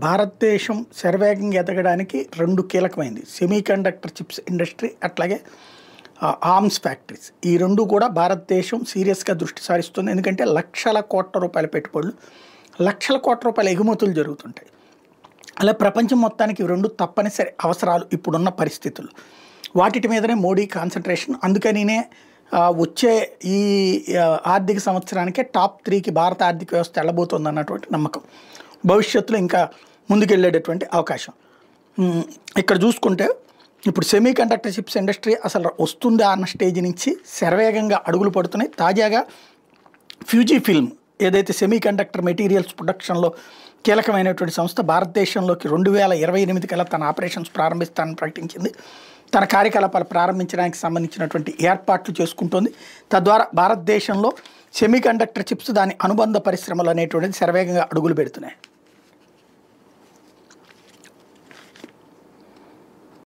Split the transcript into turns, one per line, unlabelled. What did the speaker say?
భారతదేశం శరవేగంగా ఎదగడానికి 2 కీలకమైంది. సెమీకండక్టర్ చిప్స్ ఇండస్ట్రీ అట్లాగే ఆర్మ్స్ ఫ్యాక్టరీస్. ఈ 2 కూడా భారతదేశం సీరియస్‌గా దృష్టి సారిస్తుంది. ఎందుకంటే లక్షల కోట్ల రూపాయల పెట్టుబడులు, లక్షల కోట్ల రూపాయల ఎగుమతులు జరుగుతుంటాయి. అలా ప్రపంచం మొత్తానికి ఇవి 2 తప్పనిసరి అవసరాలు ఇప్పుడున్న పరిస్థితుల్లో. వాటిటి మీదనే మోడీ కాన్సంట్రేషన్. అందుకనినే వచ్చే ఈ ఆర్థిక సంవత్సరానికే టాప్ 3కి భారత ఆర్థిక వ్యవస్థ వెళ్ళబోతోందన్నటువంటి నమ్మకం. భవిష్యత్తులో ఇంకా ముందుకెళ్ళేటటువంటి అవకాశం. ఇక్కడ చూసుకుంటే ఇప్పుడు సెమీకండక్టర్ చిప్స్ ఇండస్ట్రీ అసలు వస్తుందా అన్న స్టేజ్ నుంచి శరవేగంగా అడుగులు పడుతున్నాయి. తాజాగా ఫ్యూజీ ఫిల్మ్ ఏదైతే సెమీకండక్టర్ మెటీరియల్స్ ప్రొడక్షన్లో కీలకమైనటువంటి సంస్థ భారతదేశంలోకి 2028 కల్లా తన ఆపరేషన్స్ ప్రారంభిస్తానని ప్రకటించింది. తన కార్యకలాపాలు ప్రారంభించడానికి సంబంధించినటువంటి ఏర్పాట్లు చేసుకుంటోంది. తద్వారా భారతదేశంలో సెమీకండక్టర్ చిప్స్ దాని అనుబంధ పరిశ్రమలు అనేటువంటిది శరవేగంగా అడుగులు పెడుతున్నాయి.